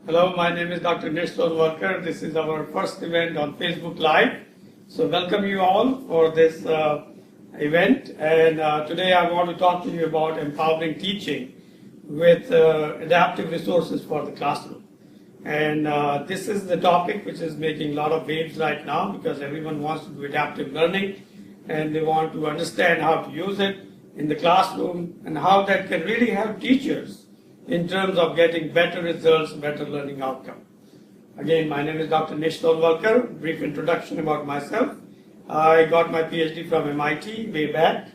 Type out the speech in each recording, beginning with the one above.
Hello, my name is Dr. Nish Sonwalkar. This is our first event on Facebook Live. So welcome you all for this event. And today I want to talk to you about empowering teaching with adaptive resources for the classroom. And this is the topic which is making a lot of waves right now because everyone wants to do adaptive learning and they want to understand how to use it in the classroom and how that can really help teachers in terms of getting better results, better learning outcome. Again, my name is Dr. Nish Sonwalkar. Brief introduction about myself. I got my PhD from MIT way back,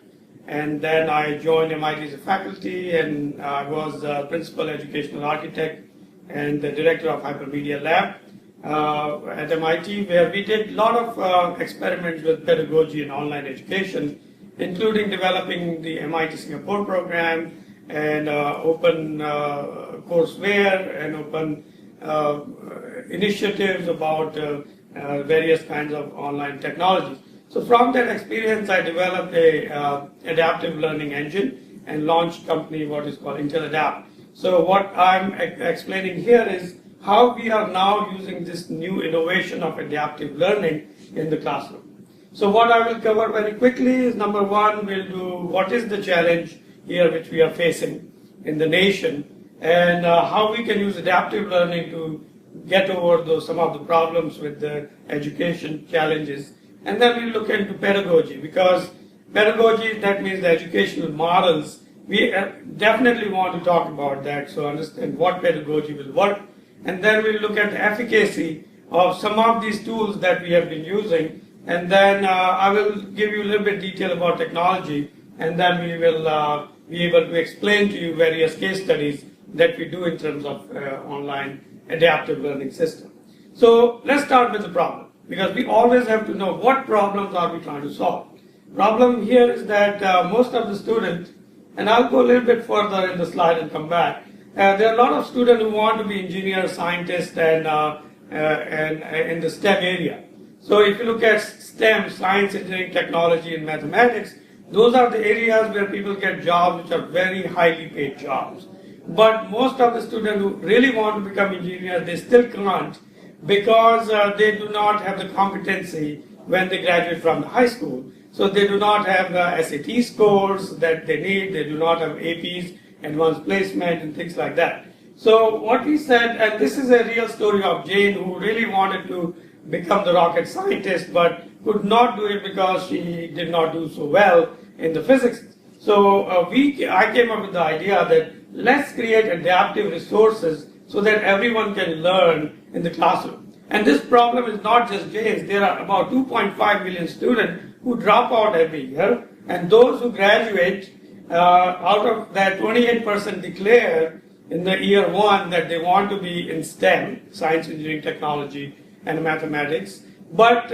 and then I joined MIT as a faculty, and I was principal educational architect and the director of Hypermedia Lab at MIT, where we did a lot of experiments with pedagogy and online education, including developing the MIT Singapore program, and open courseware and open initiatives about various kinds of online technologies. So from that experience, I developed a adaptive learning engine and launched a company what is called IntelAdapt. So what I'm explaining here is how we are now using this new innovation of adaptive learning in the classroom. So what I will cover very quickly is number one, we'll do what is the challenge here which we are facing in the nation and how we can use adaptive learning to get over some of the problems with the education challenges. And then we look into pedagogy, because pedagogy, that means the educational models. We definitely want to talk about that, so understand what pedagogy will work. And then we'll look at the efficacy of some of these tools that we have been using. And then I will give you a little bit detail about technology, and then we will be able to explain to you various case studies that we do in terms of online adaptive learning system. So let's start with the problem, because we always have to know what problems are we trying to solve. Problem here is that most of the students, and I'll go a little bit further in the slide and come back, there are a lot of students who want to be engineers, scientists, and in the STEM area. So if you look at STEM, science, engineering, technology, and mathematics, those are the areas where people get jobs which are very highly paid jobs. But most of the students who really want to become engineers, they still can't, because they do not have the competency when they graduate from the high school. So they do not have the SAT scores that they need, they do not have APs, advanced placement, and things like that. So what we said, and this is a real story of Jane, who really wanted to become the rocket scientist, but could not do it because she did not do so well in the physics. So I came up with the idea that let's create adaptive resources so that everyone can learn in the classroom. And this problem is not just Jane's. There are about 2.5 million students who drop out every year, and those who graduate, out of that 28% declare in the year one that they want to be in STEM, science, engineering, technology, and mathematics. But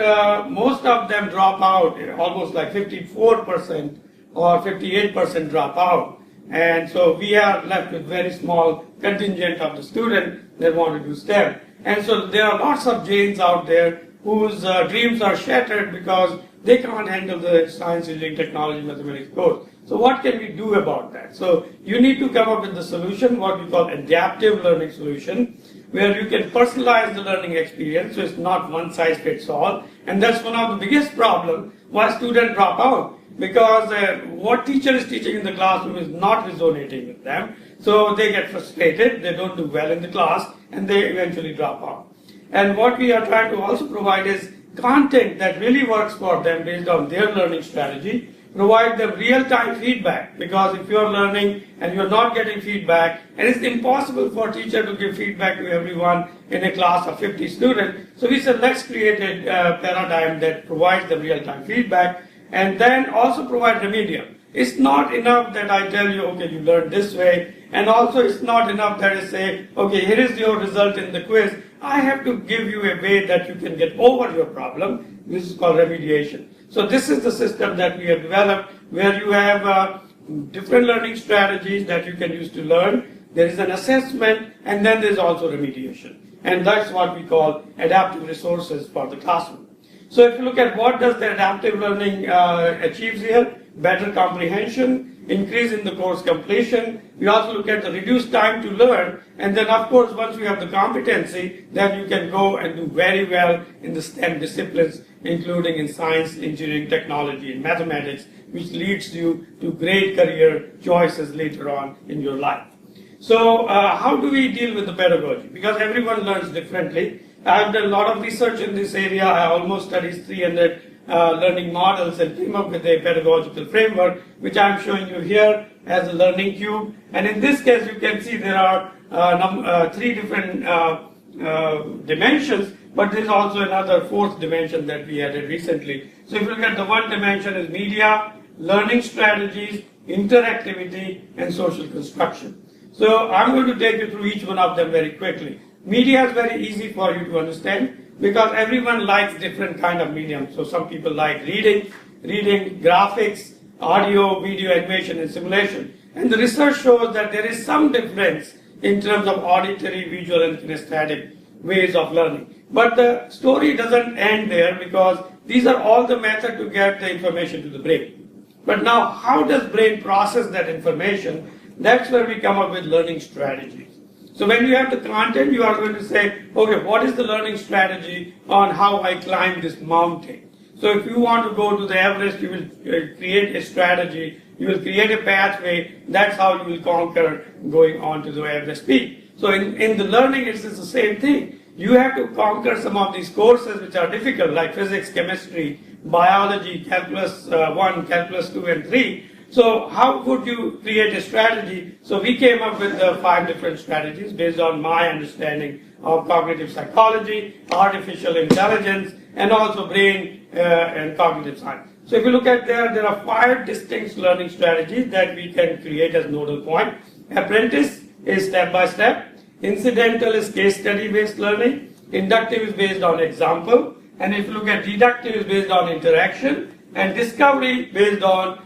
most of them drop out, almost like 54% or 58% drop out. And so we are left with very small contingent of the students that want to do STEM. And so there are lots of Janes out there whose dreams are shattered because they can't handle the science, engineering, technology, mathematics course. So what can we do about that? So you need to come up with the solution, what we call adaptive learning solution, where you can personalize the learning experience, so it's not one size fits all. And that's one of the biggest problems why students drop out, because what teacher is teaching in the classroom is not resonating with them. So they get frustrated, they don't do well in the class, and they eventually drop out. And what we are trying to also provide is content that really works for them based on their learning strategy. Provide them real-time feedback, because if you're learning and you're not getting feedback, and it's impossible for a teacher to give feedback to everyone in a class of 50 students, so we said let's create a paradigm that provides them real-time feedback, and then also provide remedial. It's not enough that I tell you, okay, you learned this way, and also it's not enough that I say, okay, here is your result in the quiz. I have to give you a way that you can get over your problem. This is called remediation. So this is the system that we have developed, where you have different learning strategies that you can use to learn. There is an assessment, and then there's also remediation. And that's what we call adaptive resources for the classroom. So if you look at what does the adaptive learning achieves here, better comprehension, increase in the course completion. We also look at the reduced time to learn. And then, of course, once you have the competency, then you can go and do very well in the STEM disciplines, including in science, engineering, technology, and mathematics, which leads you to great career choices later on in your life. So how do we deal with the pedagogy? Because everyone learns differently. I've done a lot of research in this area. I almost studied 300 learning models and came up with a pedagogical framework, which I'm showing you here as a learning cube. And in this case, you can see there are three different dimensions, but there's also another fourth dimension that we added recently. So if you look at the one dimension is media, learning strategies, interactivity, and social construction. So I'm going to take you through each one of them very quickly. Media is very easy for you to understand because everyone likes different kind of medium. So some people like reading, graphics, audio, video, animation, and simulation. And the research shows that there is some difference in terms of auditory, visual, and kinesthetic ways of learning. But the story doesn't end there because these are all the methods to get the information to the brain. But now, how does brain process that information? That's where we come up with learning strategies. So when you have the content, you are going to say, okay, what is the learning strategy on how I climb this mountain? So if you want to go to the Everest, you will create a strategy, you will create a pathway, that's how you will conquer going on to the Everest peak. So in the learning, it's the same thing. You have to conquer some of these courses which are difficult, like physics, chemistry, biology, calculus 1, calculus 2, and 3. So how would you create a strategy? So we came up with 5 different strategies based on my understanding of cognitive psychology, artificial intelligence, and also brain and cognitive science. So if you look at there are 5 distinct learning strategies that we can create as nodal point. Apprentice is step-by-step. Incidental is case study based learning. Inductive is based on example. And if you look at deductive is based on interaction. And discovery based on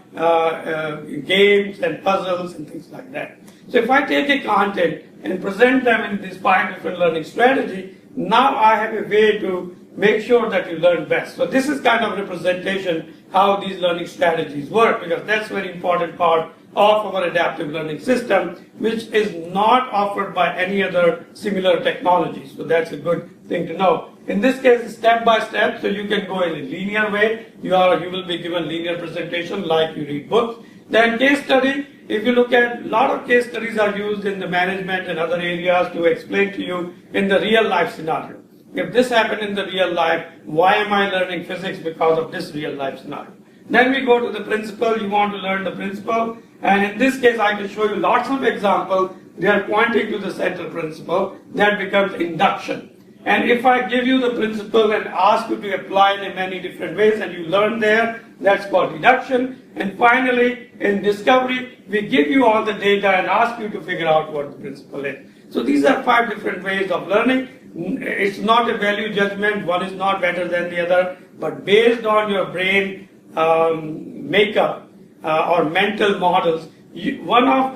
games and puzzles and things like that. So if I take a content and present them in these 5 different learning strategies, now I have a way to make sure that you learn best. So this is kind of representation how these learning strategies work, because that's a very important part of our adaptive learning system, which is not offered by any other similar technology. So that's a good thing to know. In this case, it's step by step, so you can go in a linear way. You will be given linear presentation like you read books. Then case study, if you look at, a lot of case studies are used in the management and other areas to explain to you in the real life scenario. If this happened in the real life, why am I learning physics because of this real life scenario? Then we go to the principle, you want to learn the principle. And in this case, I can show you lots of examples. They are pointing to the central principle. That becomes induction. And if I give you the principle and ask you to apply it in many different ways and you learn there, that's called deduction. And finally, in discovery, we give you all the data and ask you to figure out what the principle is. So these are 5 different ways of learning. It's not a value judgment. One is not better than the other. But based on your brain makeup or mental models, one of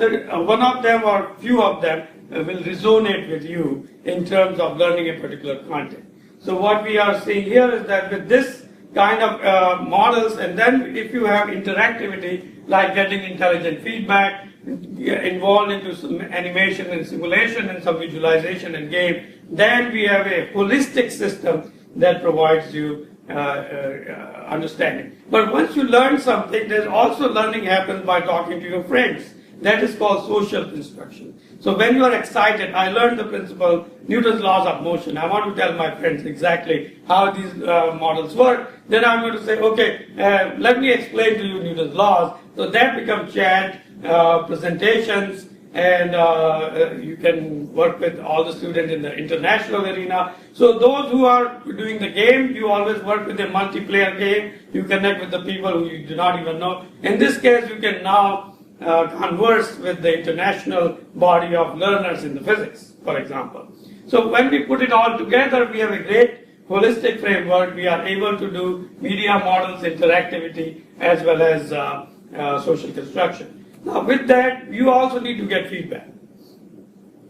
them or few of them will resonate with you in terms of learning a particular content. So what we are seeing here is that with this kind of models, and then if you have interactivity, like getting intelligent feedback, involved into some animation and simulation and some visualization and game, then we have a holistic system that provides you understanding. But once you learn something, there's also learning happens by talking to your friends. That is called social instruction. So when you are excited, I learned the principle, Newton's laws of motion. I want to tell my friends exactly how these models work. Then I'm going to say, okay, let me explain to you Newton's laws. So that becomes chat, presentations, and you can work with all the students in the international arena. So those who are doing the game, you always work with a multiplayer game. You connect with the people who you do not even know. In this case, you can now converse with the international body of learners in the physics, for example. So when we put it all together, we have a great holistic framework. We are able to do media models, interactivity, as well as social construction. Now with that, you also need to get feedback.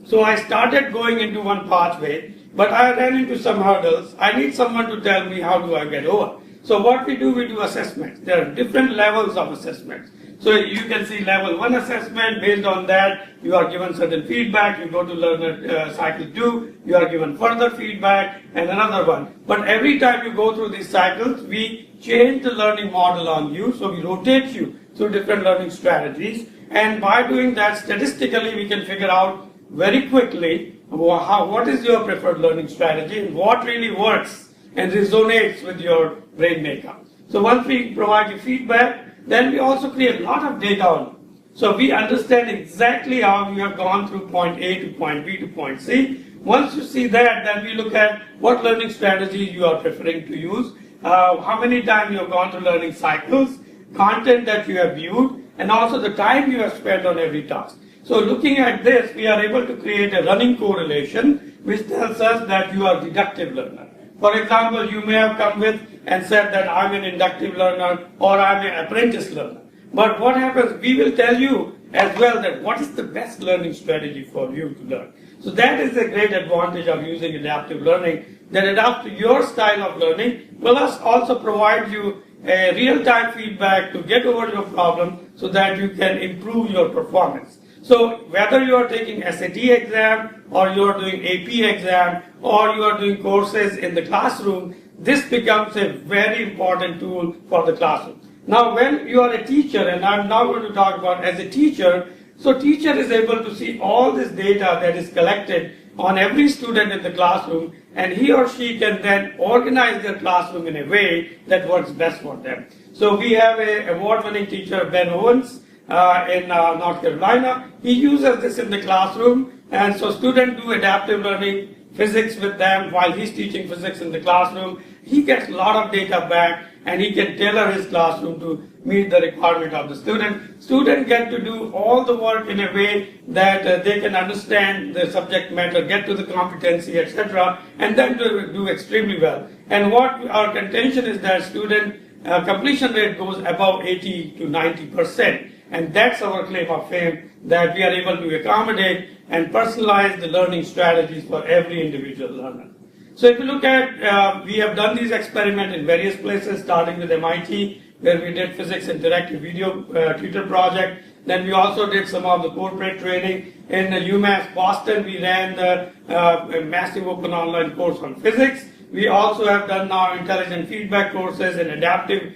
So I started going into one pathway, but I ran into some hurdles. I need someone to tell me how do I get over. So what we do assessments. There are different levels of assessments. So you can see level 1 assessment. Based on that, you are given certain feedback. You go to learner cycle 2, you are given further feedback and another one. But every time you go through these cycles, we change the learning model on you. So we rotate you through different learning strategies. And by doing that, statistically, we can figure out very quickly what is your preferred learning strategy and what really works and resonates with your brain makeup. So once we provide you feedback, then we also create a lot of data on you. So we understand exactly how you have gone through point A to point B to point C. Once you see that, then we look at what learning strategies you are preferring to use, how many times you have gone through learning cycles, content that you have viewed, and also the time you have spent on every task. So looking at this, we are able to create a running correlation which tells us that you are a deductive learner. For example, you may have come with and said that I'm an inductive learner or I'm an apprentice learner. But what happens, we will tell you as well that what is the best learning strategy for you to learn. So that is a great advantage of using adaptive learning, that adapts to your style of learning, plus also provide you a real-time feedback to get over your problem so that you can improve your performance. So whether you are taking SAT exam or you are doing AP exam or you are doing courses in the classroom, this becomes a very important tool for the classroom. Now when you are a teacher, and I'm now going to talk about as a teacher, so teacher is able to see all this data that is collected on every student in the classroom, and he or she can then organize their classroom in a way that works best for them. So we have an award-winning teacher, Ben Owens, in North Carolina. He uses this in the classroom, and so students do adaptive learning physics with them while he's teaching physics in the classroom. He gets a lot of data back, and he can tailor his classroom to meet the requirement of the student. Students get to do all the work in a way that they can understand the subject matter, get to the competency, etc., and then do extremely well. And what our contention is that student completion rate goes above 80 to 90%. And that's our claim of fame, that we are able to accommodate and personalize the learning strategies for every individual learner. So if you look at, we have done these experiments in various places, starting with MIT, where we did physics interactive video tutor project. Then we also did some of the corporate training. In UMass Boston, we ran the massive open online course on physics. We also have done now intelligent feedback courses and adaptive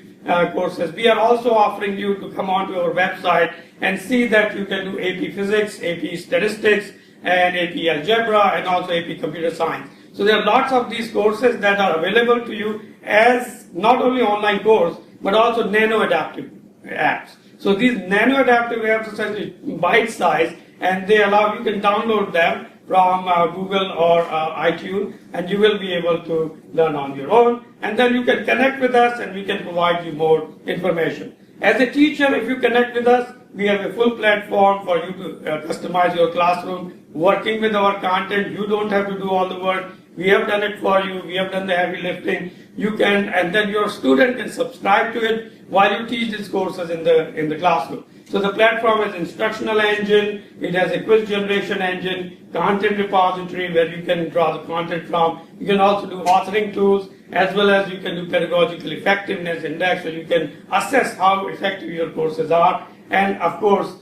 courses. We are also offering you to come onto our website and see that you can do AP Physics, AP Statistics, and AP Algebra, and also AP Computer Science. So there are lots of these courses that are available to you as not only online course, but also nano-adaptive apps. So these nano-adaptive apps are essentially bite-sized, and they allow, you can download them from Google or iTunes, and you will be able to learn on your own. And then you can connect with us, and we can provide you more information. As a teacher, if you connect with us, we have a full platform for you to customize your classroom. Working with our content, you don't have to do all the work. We have done it for you. We have done the heavy lifting. You can, and then your student can subscribe to it while you teach these courses in the classroom. So the platform has instructional engine, it has a quiz generation engine, content repository where you can draw the content from. You can also do authoring tools, as well as you can do pedagogical effectiveness index, so you can assess how effective your courses are. And of course,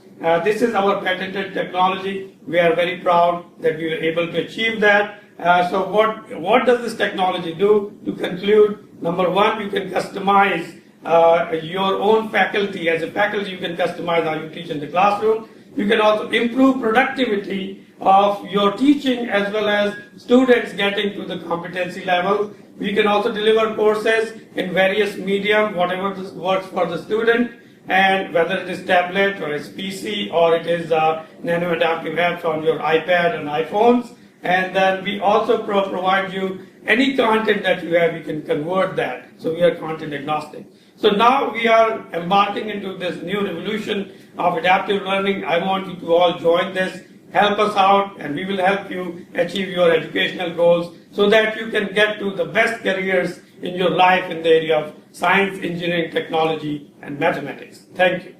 this is our patented technology. We are very proud that we were able to achieve that. So what does this technology do? To conclude, number one, you can customize your own faculty. As a faculty, you can customize how you teach in the classroom. You can also improve productivity of your teaching as well as students getting to the competency level. We can also deliver courses in various medium, whatever works for the student, and whether it is tablet or it's PC or it is nano-adaptive apps on your iPad and iPhones. And then we also provide you any content that you have, we can convert that. So we are content agnostic. So now we are embarking into this new revolution of adaptive learning. I want you to all join this, help us out, and we will help you achieve your educational goals so that you can get to the best careers in your life in the area of science, engineering, technology, and mathematics. Thank you.